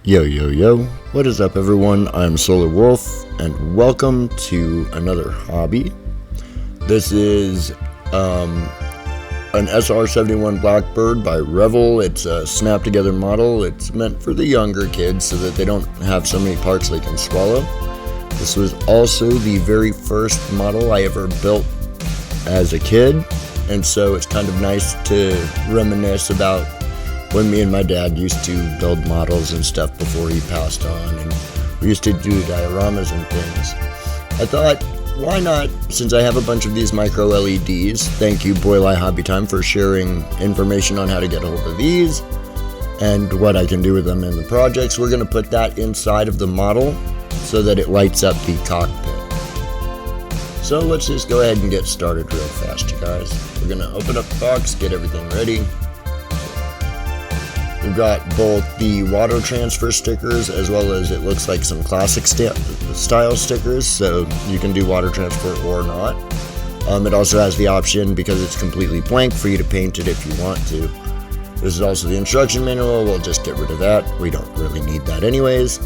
Yo, yo, yo, what is up, everyone? I'm Solar Wolf, and welcome to another hobby. This is an SR71 Blackbird by Revel. It's a snap-together model. It's meant for the younger kids so that they don't have so many parts they can swallow. This was also the very first model I ever built as a kid, and so it's kind of nice to reminisce about when me and my dad used to build models and stuff before he passed on, and we used to do dioramas and things. I thought, why not, since I have a bunch of these micro LEDs, thank you Boylai Hobby Time for sharing information on how to get a hold of these and what I can do with them in the projects. We're going to put that inside of the model so that it lights up the cockpit. So let's just go ahead and get started real fast, you guys. We're going to open up the box, get everything ready. We've got both the water transfer stickers as well as it looks like some classic style stickers, so you can do water transfer or not. It also has the option, because it's completely blank, for you to paint it if you want to. This is also the instruction manual. We'll just get rid of that. We don't really need that anyways.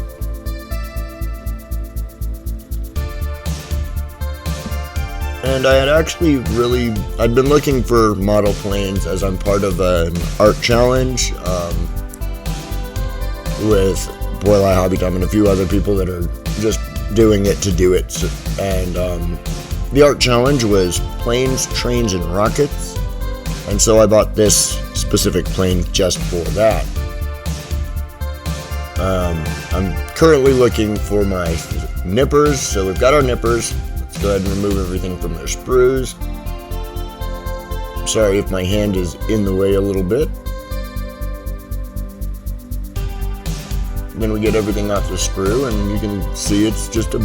And I had actually I'd been looking for model planes as I'm part of an art challenge with Boylai Hobby Time and a few other people that are just doing it to do it. And the art challenge was planes, trains, and rockets. And so I bought this specific plane just for that. I'm currently looking for my nippers. So we've got our nippers. Let's go ahead and remove everything from their sprues. I'm sorry if my hand is in the way a little bit. Then we get everything off the sprue, and you can see it's just a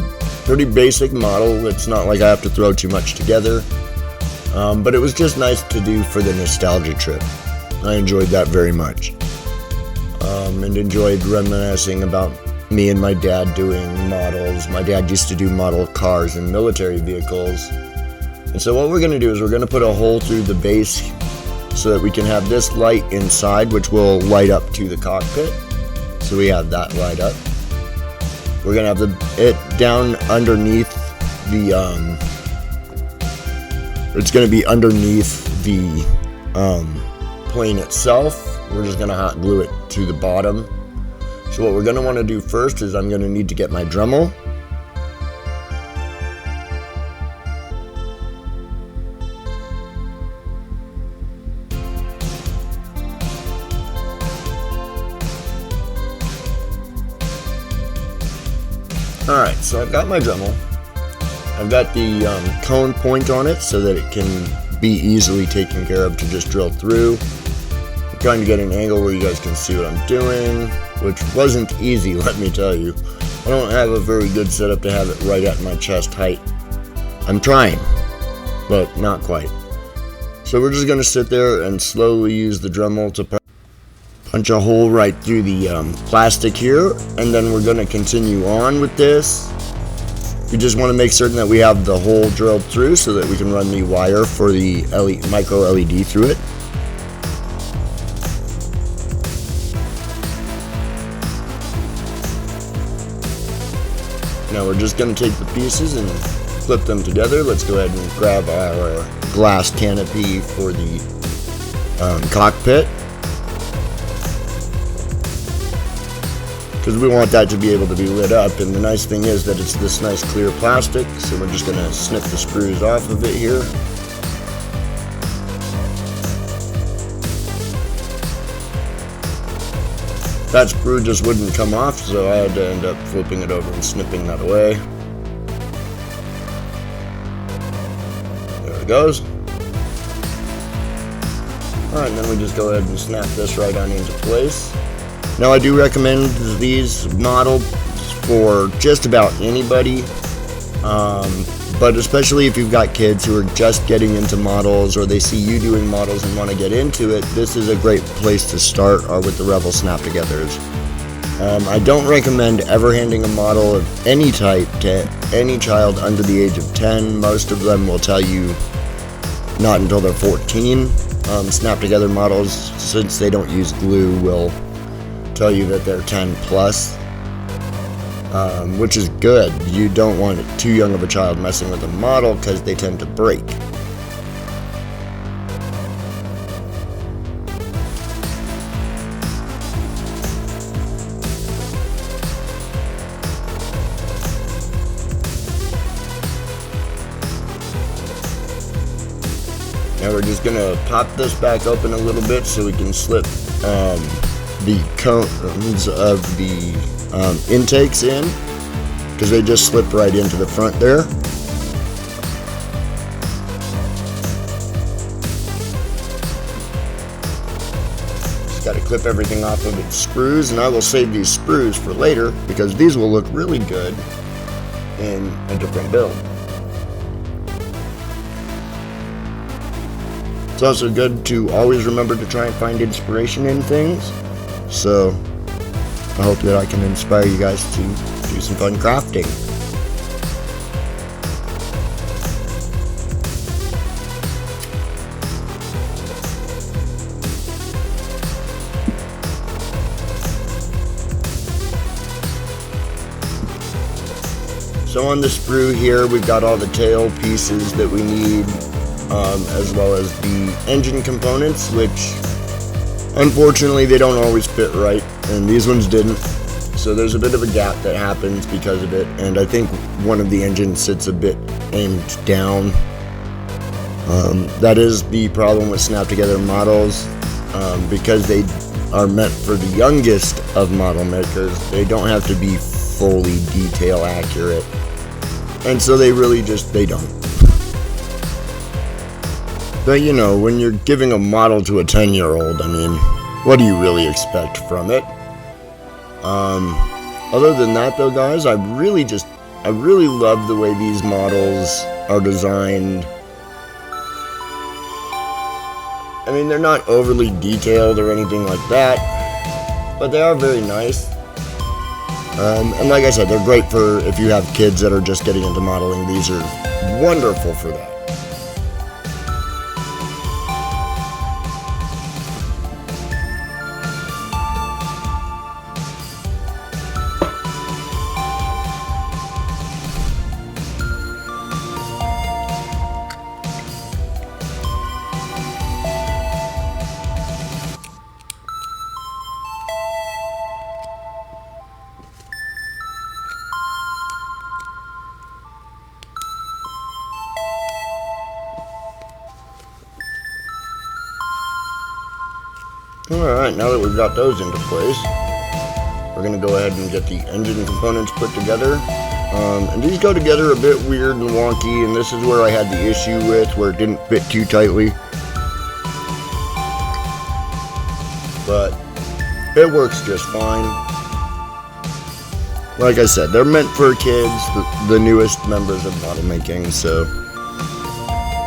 pretty basic model. It's not like I have to throw too much together, but it was just nice to do for the nostalgia trip. I enjoyed that very much, and enjoyed reminiscing about me and my dad doing models. My dad used to do model cars and military vehicles. And so what we're going to do is we're going to put a hole through the base so that we can have this light inside, which will light up to the cockpit. So we have that light up. We're going to have it down underneath the, it's going to be underneath the plane itself. We're just going to hot glue it to the bottom. So what we're going to want to do first is I'm going to need to get my Dremel. Alright, so I've got my Dremel. I've got the cone point on it so that it can be easily taken care of to just drill through. I'm trying to get an angle where you guys can see what I'm doing, which wasn't easy, let me tell you. I don't have a very good setup to have it right at my chest height. I'm trying, but not quite. So we're just going to sit there and slowly use the Dremel to punch a hole right through the plastic here, and then we're going to continue on with this. We just want to make certain that we have the hole drilled through so that we can run the wire for the micro LED through it. Now we're just going to take the pieces and flip them together. Let's go ahead and grab our glass canopy for the cockpit, because we want that to be able to be lit up. And the nice thing is that it's this nice clear plastic, so we're just going to snip the screws off of it here. That sprue just wouldn't come off, so I had to end up flipping it over and snipping that away. There it goes. Alright, then we just go ahead and snap this right on into place. Now I do recommend these models for just about anybody, but especially if you've got kids who are just getting into models, or they see you doing models and want to get into it, this is a great place to start, or with the Revel Snap-Togethers. I don't recommend ever handing a model of any type to any child under the age of 10. Most of them will tell you not until they're 14. Snap-Together models, since they don't use glue, will tell you that they're 10 plus, which is good. You don't want too young of a child messing with a model because they tend to break. Now we're just gonna pop this back open a little bit so we can slip the cones of the intakes in, because they just slip right into the front there. Just gotta clip everything off of its screws, and I will save these screws for later because these will look really good in a different build. It's also good to always remember to try and find inspiration in things, so I hope that I can inspire you guys to do some fun crafting. So on the sprue here, we've got all the tail pieces that we need, as well as the engine components, which unfortunately they don't always fit right, and these ones didn't. So there's a bit of a gap that happens because of it, and I think one of the engines sits a bit aimed down. That is the problem with snap together models, because they are meant for the youngest of model makers. They don't have to be fully detail accurate, and so they really just, they don't. But you know, when you're giving a model to a 10-year-old, I mean, what do you really expect from it? Other than that though, guys, I really love the way these models are designed. I mean, they're not overly detailed or anything like that, but they are very nice. And like I said, they're great for if you have kids that are just getting into modeling. These are wonderful for that. Alright, now that we've got those into place, we're going to go ahead and get the engine components put together. And these go together a bit weird and wonky, and this is where I had the issue with, where it didn't fit too tightly. But it works just fine. Like I said, they're meant for kids, the newest members of model making, so.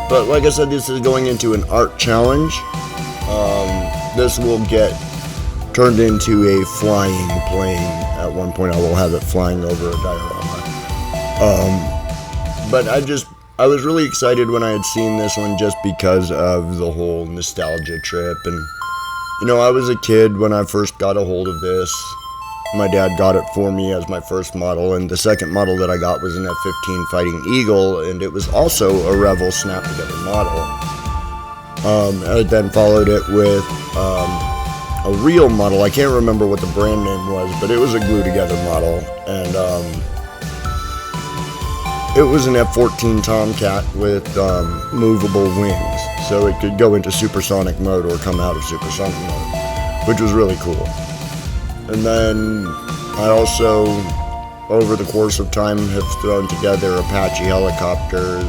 But like I said, this is going into an art challenge. This will get turned into a flying plane. At one point I will have it flying over a diorama. But I was really excited when I had seen this one just because of the whole nostalgia trip. And, you know, I was a kid when I first got a hold of this. My dad got it for me as my first model, and the second model that I got was an F-15 Fighting Eagle, and it was also a Revell snap together model. I then followed it with a real model. I can't remember what the brand name was, but it was a glue together model, and it was an F-14 Tomcat with movable wings, so it could go into supersonic mode or come out of supersonic mode, which was really cool. And then I also, over the course of time, have thrown together Apache helicopters,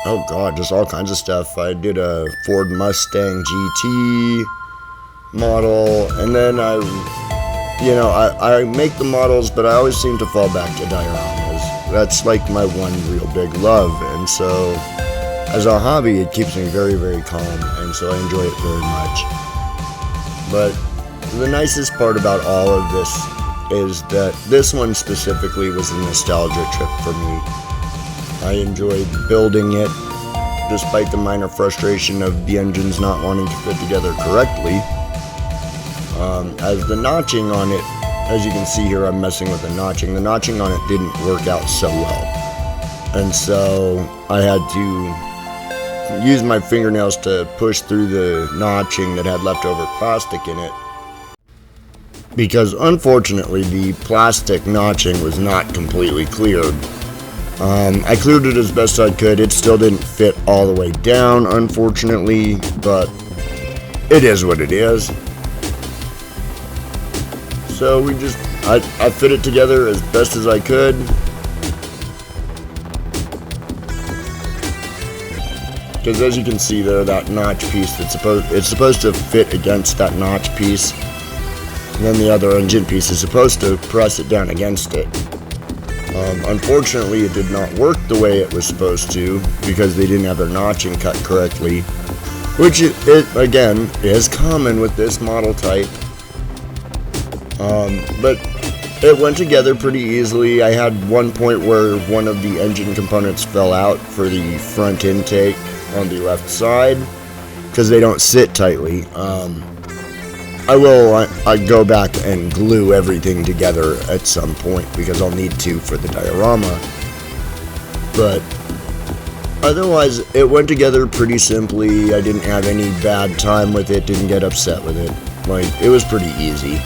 oh god, just all kinds of stuff. I did a Ford Mustang GT model, and then I make the models, but I always seem to fall back to dioramas. That's like my one real big love, and so as a hobby, it keeps me very, very calm, and so I enjoy it very much. But the nicest part about all of this is that this one specifically was a nostalgia trip for me. I enjoyed building it, despite the minor frustration of the engines not wanting to fit together correctly. as the notching on it, as you can see here, I'm messing with the notching on it didn't work out so well, and so I had to use my fingernails to push through the notching that had leftover plastic in it, because unfortunately the plastic notching was not completely cleared. I cleared it as best I could. It still didn't fit all the way down, unfortunately, but it is what it is. So I fit it together as best as I could. Because as you can see there, that notch piece, it's supposed to fit against that notch piece. And then the other engine piece is supposed to press it down against it. Unfortunately, it did not work the way it was supposed to because they didn't have their notching cut correctly, which again is common with this model type. But it went together pretty easily. I had one point where one of the engine components fell out for the front intake on the left side because they don't sit tightly. I go back and glue everything together at some point because I'll need to for the diorama. But otherwise, it went together pretty simply. I didn't have any bad time with it, didn't get upset with it. Like, it was pretty easy.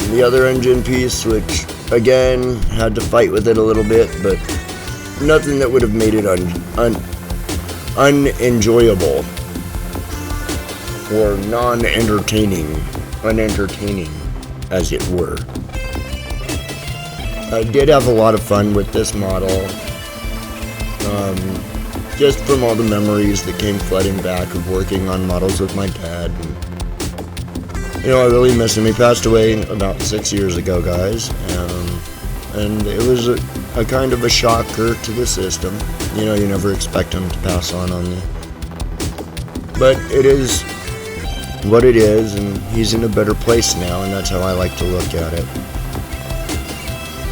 And the other engine piece, which again, had to fight with it a little bit, but nothing that would have made it unenjoyable. Or unentertaining, as it were. I did have a lot of fun with this model, just from all the memories that came flooding back of working on models with my dad. And, I really miss him. He passed away about 6 years ago, guys, and it was a kind of a shocker to the system. You never expect him to pass on you. But it is what it is, and he's in a better place now, and that's how I like to look at it.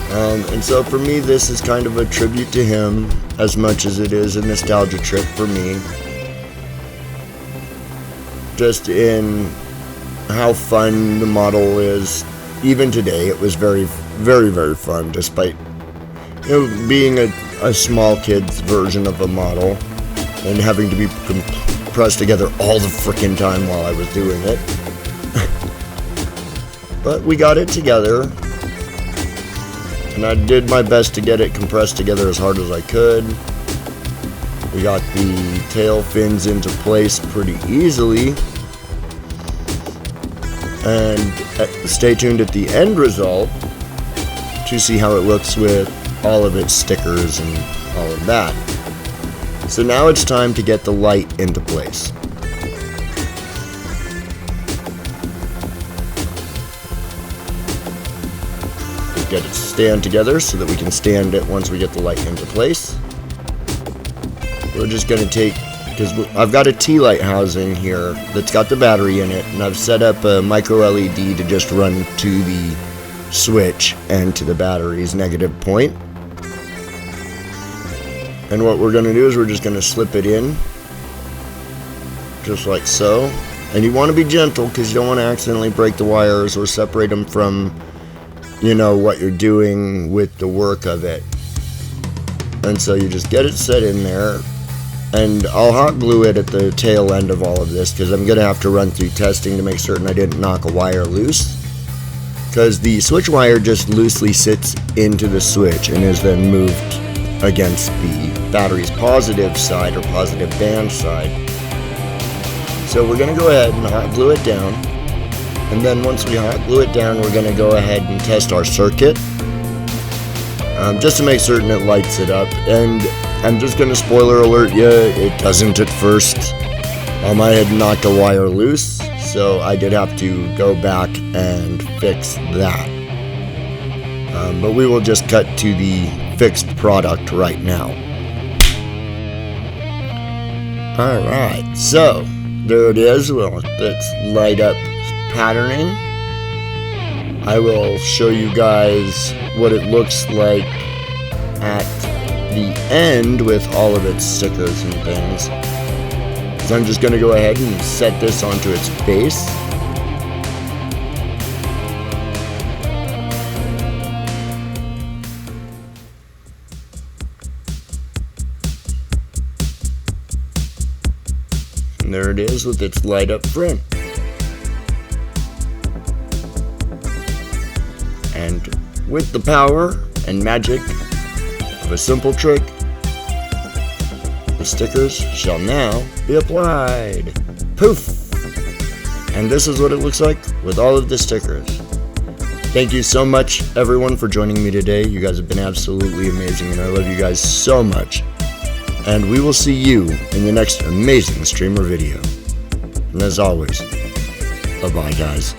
And so for me, this is kind of a tribute to him as much as it is a nostalgia trip for me. Just in how fun the model is. Even today, it was very, very, very fun, despite being a small kid's version of a model and having to be pressed together all the frickin' time while I was doing it. But we got it together, and I did my best to get it compressed together as hard as I could. We got the tail fins into place pretty easily, and stay tuned at the end result to see how it looks with all of its stickers and all of that. So now it's time to get the light into place. Get it to stand together so that we can stand it once we get the light into place. We're just going to take, because I've got a T-light housing here that's got the battery in it, and I've set up a micro LED to just run to the switch and to the battery's negative point. And what we're going to do is we're just going to slip it in, just like so. And you want to be gentle because you don't want to accidentally break the wires or separate them from, what you're doing with the work of it. And so you just get it set in there. And I'll hot glue it at the tail end of all of this because I'm going to have to run through testing to make certain I didn't knock a wire loose. Because the switch wire just loosely sits into the switch and is then moved against the battery's positive side or positive band side. So we're going to go ahead and hot glue it down, and then once we hot glue it down, we're going to go ahead and test our circuit just to make certain it lights it up. And I'm just going to spoiler alert you, it doesn't at first. I had knocked a wire loose, so I did have to go back and fix that. But we will just cut to the fixed product right now. Alright, so there it is. Well, that's light up patterning. I will show you guys what it looks like at the end with all of its stickers and things. So I'm just going to go ahead and set this onto its base. And there it is with its light up front. And with the power and magic of a simple trick, the stickers shall now be applied. Poof! And this is what it looks like with all of the stickers. Thank you so much, everyone, for joining me today. You guys have been absolutely amazing, and I love you guys so much. And we will see you in the next amazing streamer video. And as always, bye-bye, guys.